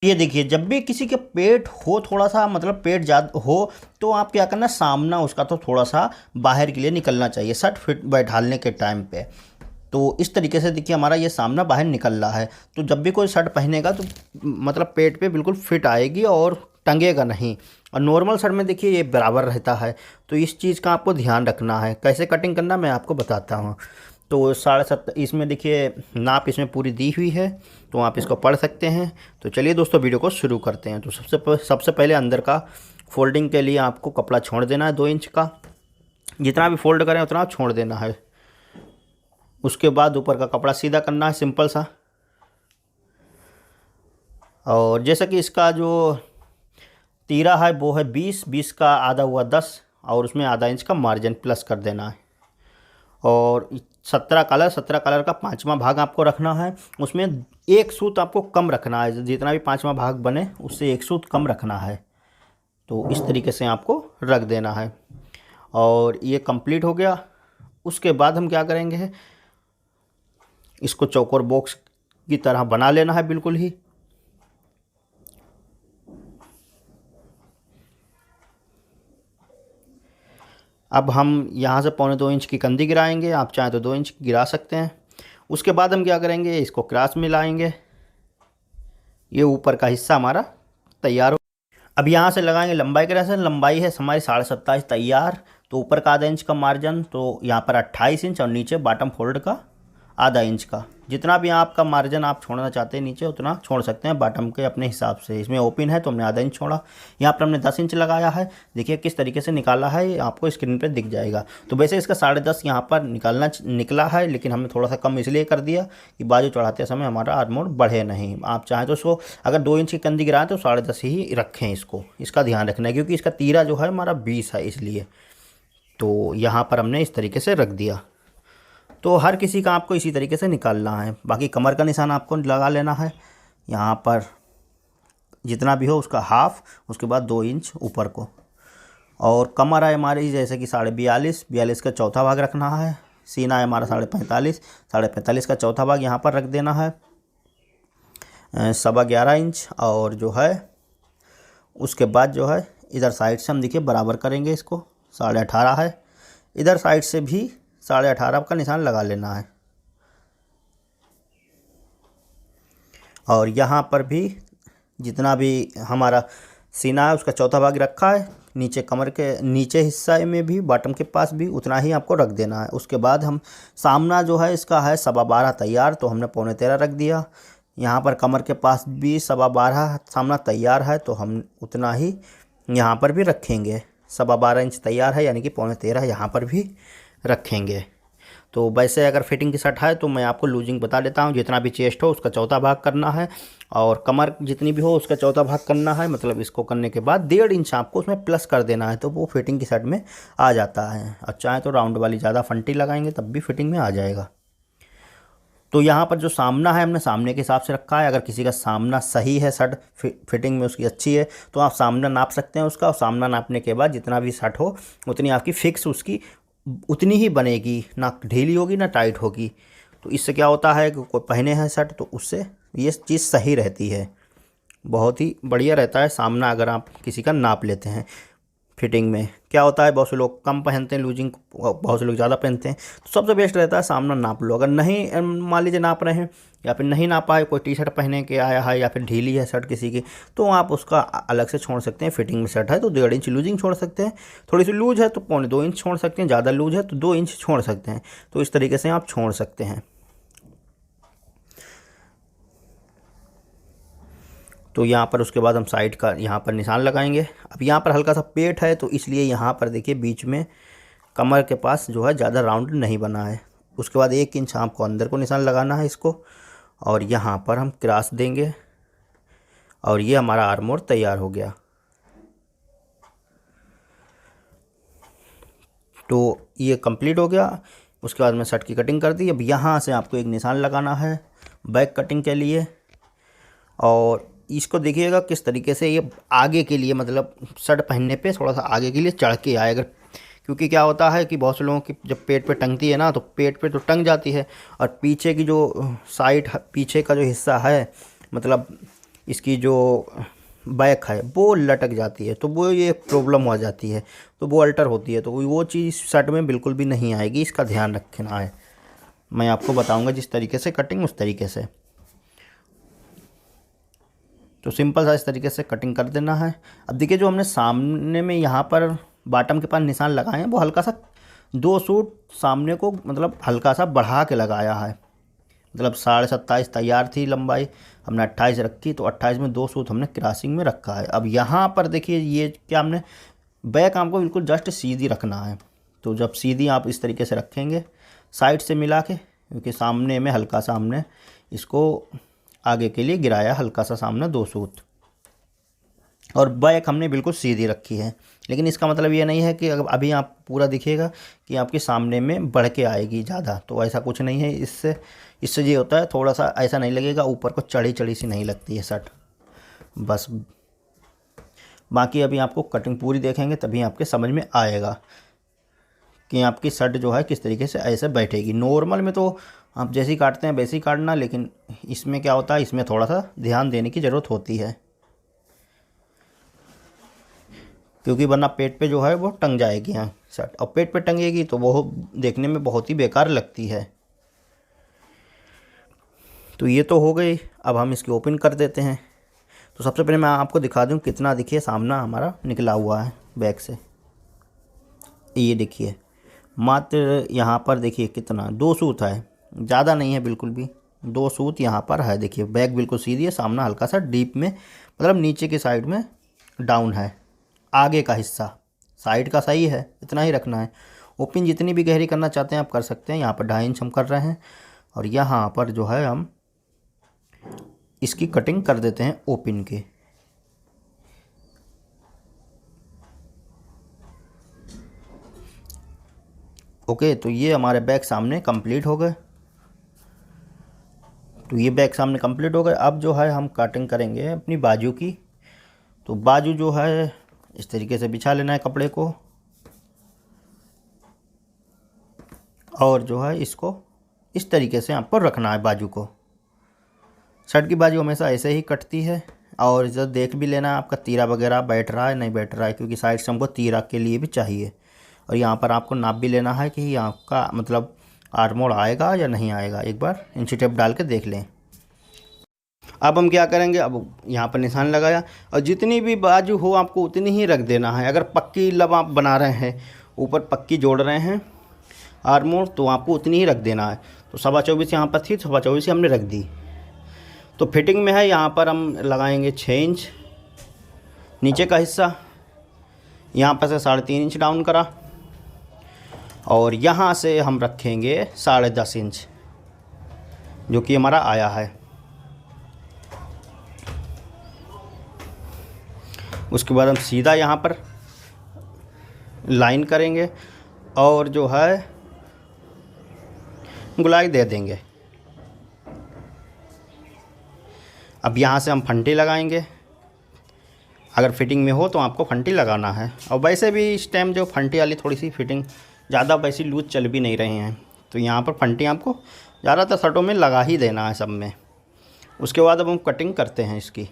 ये देखिए, जब भी किसी के पेट हो थोड़ा सा, मतलब पेट ज़्यादा हो, तो आप क्या करना, सामना उसका तो थोड़ा सा बाहर के लिए निकलना चाहिए शर्ट फिट बैठालने के टाइम पे। तो इस तरीके से देखिए हमारा ये सामना बाहर निकल रहा है। तो जब भी कोई शर्ट पहनेगा तो मतलब पेट पे बिल्कुल फिट आएगी और टंगेगा नहीं। और नॉर्मल शर्ट में देखिए ये बराबर रहता है। तो इस चीज़ का आपको ध्यान रखना है। कैसे कटिंग करना मैं आपको बताता हूँ। तो 7.5 इसमें देखिए नाप इसमें पूरी दी हुई है, तो आप इसको पढ़ सकते हैं। तो चलिए दोस्तों वीडियो को शुरू करते हैं। तो सबसे पहले अंदर का फोल्डिंग के लिए आपको कपड़ा छोड़ देना है 2 इंच का। जितना भी फोल्ड करें उतना छोड़ देना है। उसके बाद ऊपर का कपड़ा सीधा करना है सिंपल सा। और जैसा कि इसका जो तीरा है वो है 20 का आधा हुआ 10, और उसमें आधा इंच का मार्जिन प्लस कर देना है। और 17 कलर का 5वां भाग आपको रखना है। उसमें एक सूत आपको कम रखना है, जितना भी 5वां भाग बने उससे एक सूत कम रखना है। तो इस तरीके से आपको रख देना है। और ये कंप्लीट हो गया। उसके बाद हम क्या करेंगे, इसको चौकोर बॉक्स की तरह बना लेना है बिल्कुल ही। अब हम यहाँ से 1.25 इंच की कंधी गिराएंगे, आप चाहें तो 2 इंच गिरा सकते हैं। उसके बाद हम क्या करेंगे, इसको क्रॉस में लाएंगे। ये ऊपर का हिस्सा हमारा तैयार हो। अब यहाँ से लगाएंगे लंबाई के रेशा। लंबाई है हमारी 27.5 तैयार। तो ऊपर का आधा इंच का मार्जिन, तो यहाँ पर 28 इंच, और नीचे बॉटम फोल्ड का आधा इंच का। जितना भी आपका मार्जिन आप छोड़ना चाहते हैं नीचे उतना छोड़ सकते हैं बॉटम के अपने हिसाब से। इसमें ओपन है तो हमने आधा इंच छोड़ा। यहाँ पर हमने 10 इंच लगाया है। देखिए किस तरीके से निकाला है, ये आपको स्क्रीन पे दिख जाएगा। तो वैसे इसका 10.5 यहाँ पर निकला है, लेकिन हमने थोड़ा सा कम इसलिए कर दिया कि बाजू चढ़ाते समय हमारा आर्मोर बढ़े नहीं। आप चाहें तो इसको अगर 2 इंच की कंधी गिराएं तो 10.5 ही रखें। इसका ध्यान रखना है, क्योंकि इसका तीरा जो है हमारा 20 है इसलिए। तो यहाँ पर हमने इस तरीके से रख दिया। तो हर किसी का आपको इसी तरीके से निकालना है। बाकी कमर का निशान आपको लगा लेना है यहाँ पर, जितना भी हो उसका हाफ, उसके बाद 2 इंच ऊपर को। और कमर है हमारी जैसे कि 42.5 का चौथा भाग रखना है। सीना है हमारा 45.5 का चौथा भाग यहाँ पर रख देना है 11.25 इंच। और जो है उसके बाद जो है इधर साइड से हम देखिए बराबर करेंगे, इसको 18.5 है। इधर साइड से भी 18.5 का निशान लगा लेना है। और यहाँ पर भी जितना भी हमारा सीना है उसका चौथा भाग रखा है, नीचे कमर के नीचे हिस्से में भी बॉटम के पास भी उतना ही आपको रख देना है। उसके बाद हम सामना जो है इसका है 12.25 तैयार, तो हमने 13.25 रख दिया। यहाँ पर कमर के पास भी 12.25 सामना तैयार है, तो हम उतना ही यहाँ पर भी रखेंगे। 12.25 इंच तैयार है, यानी कि 13.25 यहाँ पर भी रखेंगे। तो वैसे अगर फिटिंग की शर्ट है तो मैं आपको लूजिंग बता देता हूँ। जितना भी चेस्ट हो उसका चौथा भाग करना है, और कमर जितनी भी हो उसका चौथा भाग करना है। मतलब इसको करने के बाद 1.5 इंच आपको उसमें प्लस कर देना है, तो वो फिटिंग की शर्ट में आ जाता है। और चाहे तो राउंड वाली ज़्यादा फंटी लगाएंगे तब भी फिटिंग में आ जाएगा। तो यहाँ पर जो सामना है हमने सामने के हिसाब से रखा है। अगर किसी का सामना सही है, शर्ट फिटिंग में उसकी अच्छी है, तो आप सामना नाप सकते हैं उसका। और सामना नापने के बाद जितना भी शर्ट हो उतनी आपकी फिक्स उसकी उतनी ही बनेगी, ना ढीली होगी ना टाइट होगी। तो इससे क्या होता है कि कोई पहने हैं शर्ट तो उससे ये चीज़ सही रहती है, बहुत ही बढ़िया रहता है सामना अगर आप किसी का नाप लेते हैं। फिटिंग में क्या होता है, बहुत से लोग कम पहनते हैं लूजिंग, बहुत से लोग ज़्यादा पहनते हैं। तो सबसे बेस्ट रहता है सामना नाप लो। अगर नहीं मान लीजिए नाप रहे हैं या फिर नहीं नापा है, कोई टी शर्ट पहने के आया है या फिर ढीली है शर्ट किसी की, तो आप उसका अलग से छोड़ सकते हैं। फिटिंग में शर्ट है तो 1.5 इंच लूजिंग छोड़ सकते हैं, थोड़ी सी लूज है तो 2.25 इंच छोड़ सकते हैं, ज़्यादा लूज है तो 2 इंच छोड़ सकते हैं। तो इस तरीके से आप छोड़ सकते हैं। तो यहाँ पर उसके बाद हम साइड का यहाँ पर निशान लगाएंगे। अब यहाँ पर हल्का सा पेट है तो इसलिए यहाँ पर देखिए बीच में कमर के पास जो है ज़्यादा राउंड नहीं बना है। उसके बाद 1 इंच आपको अंदर को निशान लगाना है इसको, और यहाँ पर हम क्रॉस देंगे, और ये हमारा आर्मोर तैयार हो गया। तो ये कंप्लीट हो गया। उसके बाद मैं शर्ट की कटिंग कर दी। अब यहाँ से आपको एक निशान लगाना है बैक कटिंग के लिए, और इसको देखिएगा किस तरीके से ये आगे के लिए, मतलब शर्ट पहनने पे थोड़ा सा आगे के लिए चढ़ के आए। अगर क्योंकि क्या होता है कि बहुत से लोगों की जब पेट पे टंगती है ना, तो पेट पे तो टंग जाती है, और पीछे की जो साइड पीछे का जो हिस्सा है, मतलब इसकी जो बैक है वो लटक जाती है, तो वो ये प्रॉब्लम हो जाती है, तो वो अल्टर होती है, तो वो चीज़ शर्ट में बिल्कुल भी नहीं आएगी। इसका ध्यान रखना है। मैं आपको बताऊंगा जिस तरीके से कटिंग, उस तरीके से। तो सिंपल सा इस तरीके से कटिंग कर देना है। अब देखिए जो हमने सामने में यहाँ पर बॉटम के पास निशान लगाए हैं, वो हल्का सा 2 सूट सामने को मतलब हल्का सा बढ़ा के लगाया है। मतलब 27.5 तैयार थी लंबाई, हमने 28 रखी, तो 28 में 2 सूट हमने क्रॉसिंग में रखा है। अब यहाँ पर देखिए ये क्या, हमने बैक आर्म को बिल्कुल जस्ट सीधी रखना है। तो जब सीधी आप इस तरीके से रखेंगे साइड से मिला के, क्योंकि सामने में हल्का सा हमने इसको आगे के लिए गिराया, हल्का सा सामने 2 सूत, और बैक हमने बिल्कुल सीधी रखी है। लेकिन इसका मतलब ये नहीं है कि अभी आप पूरा दिखेगा कि आपके सामने में बढ़ के आएगी ज़्यादा, तो ऐसा कुछ नहीं है। इससे ये होता है थोड़ा सा ऐसा नहीं लगेगा, ऊपर को चढ़ी चढ़ी सी नहीं लगती है शर्ट बस। बाकी अभी आपको कटिंग पूरी देखेंगे तभी आपके समझ में आएगा कि आपकी शर्ट जो है किस तरीके से ऐसे बैठेगी। नॉर्मल में तो आप जैसे ही काटते हैं वैसे ही काटना, लेकिन इसमें क्या होता है, इसमें थोड़ा सा ध्यान देने की ज़रूरत होती है, क्योंकि वरना पेट पे जो है वो टंग जाएगी यहाँ शर्ट, और पेट पे टंगेगी तो वो देखने में बहुत ही बेकार लगती है। तो ये तो हो गई। अब हम इसकी ओपन कर देते हैं। तो सबसे पहले मैं आपको दिखा दूँ कितना, देखिए सामना हमारा निकला हुआ है बैक से। ये देखिए मात्र यहाँ पर देखिए कितना, 2 सूत है, ज़्यादा नहीं है बिल्कुल भी, 2 सूत यहाँ पर है। देखिए बैक बिल्कुल सीधी है, सामना हल्का सा डीप में, मतलब नीचे की साइड में डाउन है। आगे का हिस्सा साइड का सही है, इतना ही रखना है। ओपन जितनी भी गहरी करना चाहते हैं आप कर सकते हैं। यहाँ पर 2.5 इंच हम कर रहे हैं, और यहाँ पर जो है हम इसकी कटिंग कर देते हैं ओपन के। ओके, तो ये हमारे बैक सामने कंप्लीट हो गए। तो ये बैक सामने कंप्लीट हो गए। अब जो है हम कटिंग करेंगे अपनी बाजू की। तो बाजू जो है इस तरीके से बिछा लेना है कपड़े को, और जो है इसको इस तरीके से आपको रखना है बाजू को। शर्ट की बाजू हमेशा ऐसे ही कटती है, और इधर देख भी लेना है आपका तीरा वगैरह बैठ रहा है नहीं बैठ रहा है, क्योंकि साइड से हमको तीरा के लिए भी चाहिए। और यहाँ पर आपको नाप भी लेना है कि यहाँ का मतलब आर्मोड़ आएगा या नहीं आएगा, एक बार इंची टेप डाल के देख लें। अब हम क्या करेंगे, अब यहाँ पर निशान लगाया, और जितनी भी बाजू हो आपको उतनी ही रख देना है। अगर पक्की लब आप बना रहे हैं, ऊपर पक्की जोड़ रहे हैं आर्मोड़, तो आपको उतनी ही रख देना है। तो 24.25 यहाँ पर थी, 24.25 हमने रख दी। तो फिटिंग में है, यहाँ पर हम लगाएंगे 6 इंच नीचे का हिस्सा, यहाँ पर से 3.5 इंच डाउन करा, और यहाँ से हम रखेंगे 10.5 इंच जो कि हमारा आया है। उसके बाद हम सीधा यहाँ पर लाइन करेंगे, और जो है गुलाई दे देंगे। अब यहाँ से हम फंटी लगाएंगे। अगर फिटिंग में हो तो आपको फंटी लगाना है, और वैसे भी इस टाइम जो फंटी वाली थोड़ी सी फिटिंग ज़्यादा वैसी लूज चल भी नहीं रहे हैं, तो यहाँ पर फंटी आपको ज़्यादातर शर्टों में लगा ही देना है सब में। उसके बाद अब हम कटिंग करते हैं इसकी।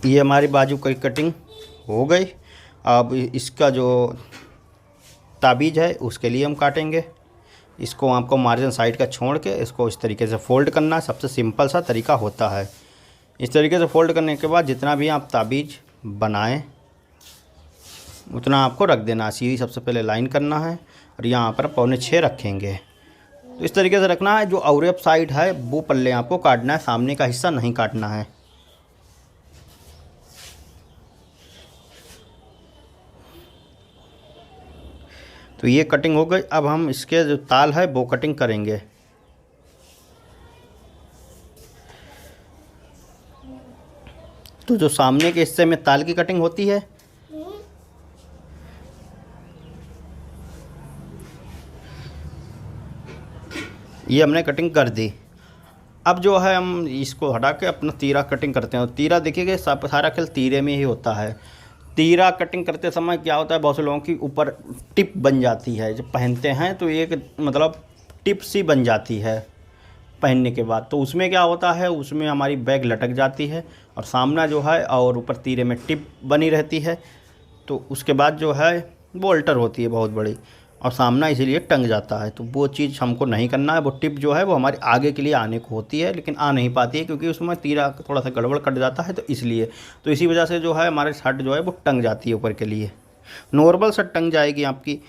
ये हमारी बाजू की कटिंग हो गई। अब इसका जो ताबीज़ है उसके लिए हम काटेंगे। इसको आपको मार्जिन साइड का छोड़ के इसको इस तरीके से फ़ोल्ड करना सबसे सिंपल सा तरीका होता है। इस तरीके से फ़ोल्ड करने के बाद जितना भी आप ताबीज़ बनाएं उतना आपको रख देना। सीधी सबसे पहले लाइन करना है, और यहाँ पर 6.25 रखेंगे। तो इस तरीके से रखना है। जो अवरेप साइड है वो पल्ले आपको काटना है, सामने का हिस्सा नहीं काटना है। तो ये कटिंग हो गई। अब हम इसके जो ताल है वो कटिंग करेंगे। तो जो सामने के हिस्से में ताल की कटिंग होती है, ये हमने कटिंग कर दी। अब जो है हम इसको हटा के अपना तीरा कटिंग करते हैं। तीरा देखिएगा सारा खेल तीरे में ही होता है। तीरा कटिंग करते समय क्या होता है, बहुत से लोगों की ऊपर टिप बन जाती है। जब पहनते हैं तो एक मतलब टिप सी बन जाती है पहनने के बाद। तो उसमें क्या होता है, उसमें हमारी बैग लटक जाती है और सामना जो है और ऊपर तीरे में टिप बनी रहती है। तो उसके बाद जो है वो अल्टर होती है बहुत बड़ी, और सामना इसीलिए टंग जाता है। तो वो चीज़ हमको नहीं करना है। वो टिप जो है वो हमारे आगे के लिए आने को होती है, लेकिन आ नहीं पाती है क्योंकि उसमें तीरा थोड़ा सा गड़बड़ कट जाता है। तो इसलिए तो इसी वजह से जो है हमारे शर्ट जो है वो टंग जाती है ऊपर के लिए। नॉर्मल शर्ट टंग जाएगी आपकी।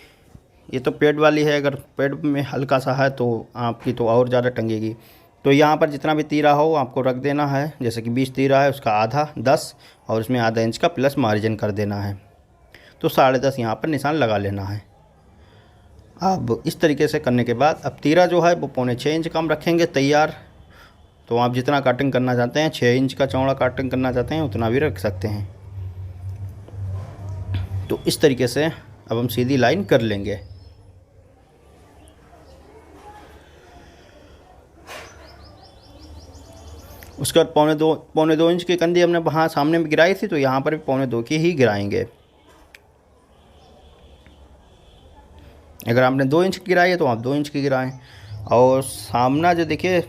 ये तो पेड वाली है, अगर पेड में हल्का सा है तो आपकी तो और ज़्यादा टंगेगी। तो यहाँ पर जितना भी तीरा हो आपको रख देना है। जैसे कि 20 तीरा है, उसका आधा 10 और उसमें आधा इंच का प्लस मार्जिन कर देना है। तो 10.5 यहाँ पर निशान लगा लेना है। अब इस तरीके से करने के बाद अब तीरा जो है वो 6.25 इंच का हम रखेंगे तैयार। तो आप जितना कटिंग करना चाहते हैं, 6 इंच का चौड़ा कटिंग करना चाहते हैं उतना भी रख सकते हैं। तो इस तरीके से अब हम सीधी लाइन कर लेंगे। उसके बाद 2.25 इंच की कंधी हमने वहाँ सामने में गिराई थी, तो यहाँ पर भी 2.25 की ही गिराएंगे। अगर आपने 2 इंच की गिराई है तो आप 2 इंच की गिराएं। और सामना जो देखिए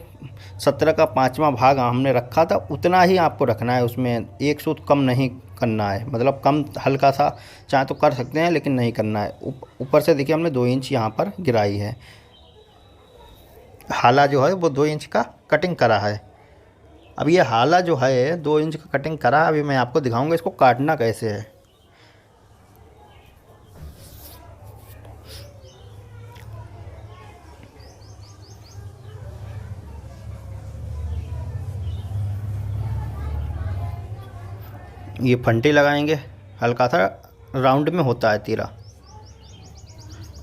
17 का 5वां भाग हमने रखा था, उतना ही आपको रखना है। उसमें 1 सूत कम नहीं करना है, मतलब कम हल्का सा चाहे तो कर सकते हैं लेकिन नहीं करना है। ऊपर से देखिए हमने 2 इंच यहाँ पर गिराई है। हाला जो है वो 2 इंच का कटिंग करा है। अब ये हाला जो है 2 इंच का कटिंग करा, अभी मैं आपको दिखाऊंगा इसको काटना कैसे है। ये फंटी लगाएंगे, हल्का सा राउंड में होता है तीरा।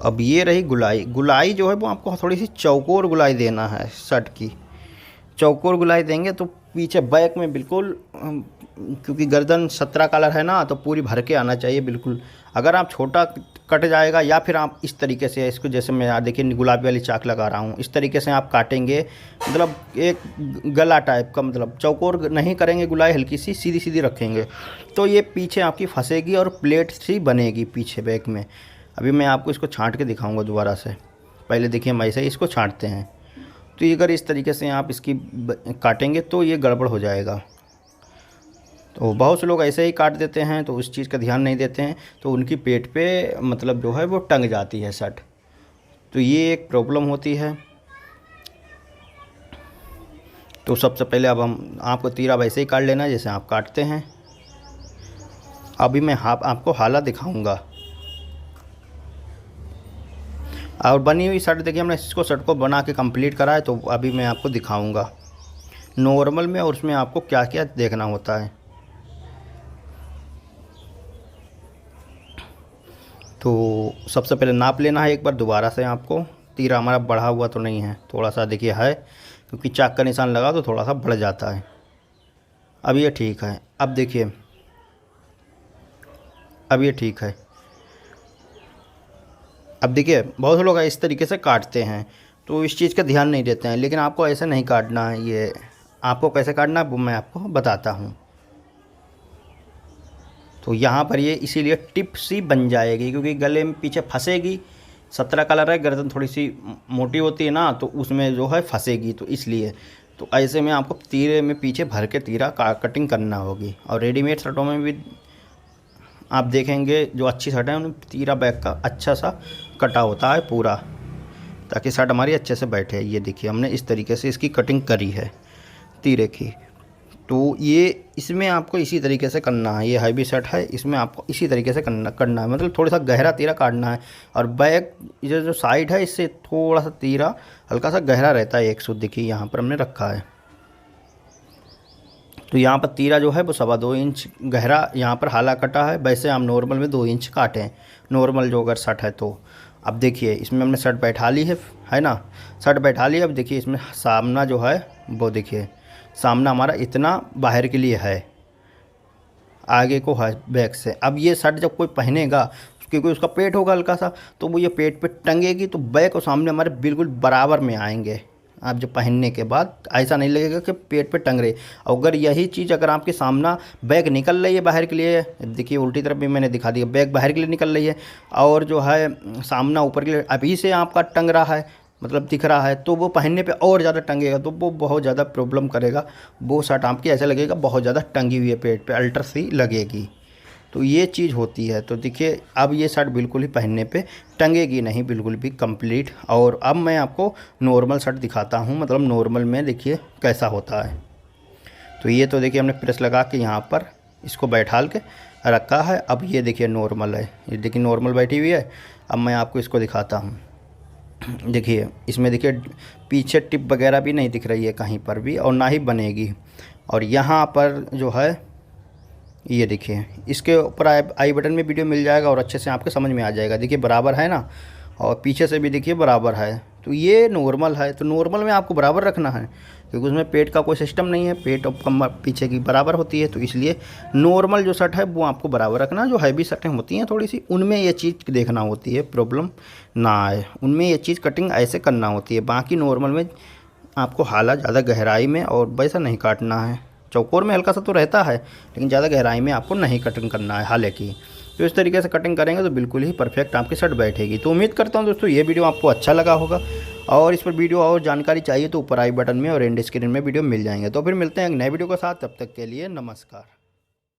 अब ये रही गुलाई। गुलाई जो है वो आपको थोड़ी सी चौकोर गुलाई देना है शर्ट की। चौकोर गुलाई देंगे तो पीछे बैक में बिल्कुल क्योंकि गर्दन 17 कलर है ना, तो पूरी भर के आना चाहिए बिल्कुल। अगर आप छोटा कट जाएगा या फिर आप इस तरीके से इसको, जैसे मैं देखिए गुलाबी वाली चाक लगा रहा हूँ, इस तरीके से आप काटेंगे, मतलब एक गला टाइप का, मतलब चौकोर नहीं करेंगे गुलाई, हल्की सी सीधी सीधी रखेंगे तो ये पीछे आपकी फंसेगी और प्लेट सी बनेगी पीछे बैक में। अभी मैं आपको इसको छांट के दिखाऊँगा दोबारा से। पहले देखिए हम ऐसे ही इसको छांटते हैं। तो ये अगर इस तरीके से आप इसकी काटेंगे तो ये गड़बड़ हो जाएगा। तो बहुत से लोग ऐसे ही काट देते हैं, तो उस चीज़ का ध्यान नहीं देते हैं, तो उनकी पेट पे मतलब जो है वो टंग जाती है शर्ट। तो ये एक प्रॉब्लम होती है। तो सबसे पहले अब हम आपको तीरा वैसे ही काट लेना है जैसे आप काटते हैं। अभी मैं आपको हाला दिखाऊंगा। और बनी हुई शर्ट देखिए हमने इसको शर्ट को बना के कंप्लीट करा है। तो अभी मैं आपको दिखाऊंगा नॉर्मल में और उसमें आपको क्या क्या देखना होता है। तो सबसे पहले नाप लेना है एक बार दोबारा से आपको। तीरा हमारा बढ़ा हुआ तो नहीं है, थोड़ा सा देखिए है, क्योंकि चाक का निशान लगा तो थोड़ा सा बढ़ जाता है। अब ये ठीक है। अब देखिए अब ये ठीक है। अब देखिए बहुत से लोग इस तरीके से काटते हैं तो इस चीज़ का ध्यान नहीं देते हैं, लेकिन आपको ऐसे नहीं काटना है। ये आपको कैसे काटना है वो मैं आपको बताता हूँ। तो यहाँ पर ये इसीलिए टिप सी बन जाएगी क्योंकि गले में पीछे फंसेगी। 17 कलर है, गर्दन थोड़ी सी मोटी होती है ना, तो उसमें जो है फंसेगी। तो इसलिए तो ऐसे में आपको तीरे में पीछे भर के तीरा कटिंग करना होगी। और रेडीमेड शर्टों में भी आप देखेंगे जो अच्छी शर्ट है उनमें तीरा बैक का अच्छा सा कटा होता है पूरा, ताकि शर्ट हमारी अच्छे से बैठे। ये देखिए हमने इस तरीके से इसकी कटिंग करी है तीरे की। तो ये इसमें आपको इसी तरीके से करना है। ये हैवी शर्ट है, इसमें आपको इसी तरीके से करना है, मतलब थोड़ा सा गहरा तीरा काटना है। और बैक ये जो साइड है इससे थोड़ा सा तीरा हल्का सा गहरा रहता है। एक सूत देखिए यहाँ पर हमने रखा है। तो यहाँ पर तीरा जो है वो 2.25 इंच गहरा यहाँ पर हाला कटा है। वैसे हम नॉर्मल में 2 इंच काटें, नॉर्मल जो अगर शर्ट है तो। अब देखिए इसमें हमने शर्ट बैठा ली है ना, शर्ट बैठा ली। अब देखिए इसमें सामना जो है वो देखिए सामना हमारा इतना बाहर के लिए है, आगे को है बैक से। अब ये शर्ट जब कोई पहनेगा, क्योंकि उसका पेट होगा हल्का सा, तो वो ये पेट पे टंगेगी तो बैक और सामने हमारे बिल्कुल बराबर में आएंगे। आप जब पहनने के बाद ऐसा नहीं लगेगा कि पेट पे टंग रही। अगर यही चीज़ अगर आपके सामना बैक निकल रही है बाहर के लिए, देखिए उल्टी तरफ भी मैंने दिखा दिया, बैक बाहर के लिए निकल रही है और जो है सामना ऊपर के लिए अभी से आपका टंग रहा है, मतलब दिख रहा है, तो वो पहनने पे और ज़्यादा टंगेगा, तो वो बहुत ज़्यादा प्रॉब्लम करेगा। वो शर्ट आपकी ऐसा लगेगा बहुत ज़्यादा टंगी हुई है, पेट पे अल्टर सी लगेगी। तो ये चीज़ होती है। तो देखिए अब ये शर्ट बिल्कुल ही पहनने पे टंगेगी नहीं, बिल्कुल भी कंप्लीट। और अब मैं आपको नॉर्मल शर्ट दिखाता हूँ, मतलब नॉर्मल में देखिए कैसा होता है। तो ये तो देखिए हमने प्रेस लगा के यहाँ पर इसको बैठाल के रखा है। अब ये देखिए नॉर्मल है, ये देखिए नॉर्मल बैठी हुई है। अब मैं आपको इसको दिखाता हूँ। देखिए इसमें देखिए पीछे टिप वगैरह भी नहीं दिख रही है कहीं पर भी, और ना ही बनेगी। और यहाँ पर जो है ये देखिए इसके ऊपर आई बटन में वीडियो मिल जाएगा और अच्छे से आपके समझ में आ जाएगा। देखिए बराबर है ना, और पीछे से भी देखिए बराबर है। तो ये नॉर्मल है, तो नॉर्मल में आपको बराबर रखना है, क्योंकि उसमें पेट का कोई सिस्टम नहीं है, पेट और कमर पीछे की बराबर होती है। तो इसलिए नॉर्मल जो शर्ट है वो आपको बराबर रखना। जो हैवी शर्टें होती हैं थोड़ी सी, उनमें ये चीज़ देखना होती है, प्रॉब्लम ना आए, उनमें ये चीज़ कटिंग ऐसे करना होती है। बाकी नॉर्मल में आपको हाला ज़्यादा गहराई में और वैसा नहीं काटना है। चौकोर में हल्का सा तो रहता है, लेकिन ज़्यादा गहराई में आपको नहीं कटिंग करना है हालांकि। तो इस तरीके से कटिंग करेंगे तो बिल्कुल ही परफेक्ट आपकी शर्ट बैठेगी। तो उम्मीद करता हूँ दोस्तों ये वीडियो आपको अच्छा लगा होगा, और इस पर वीडियो और जानकारी चाहिए तो ऊपर आई बटन में और एंड स्क्रीन में वीडियो मिल जाएंगे। तो फिर मिलते हैं एक नए वीडियो के साथ, तब तक के लिए नमस्कार।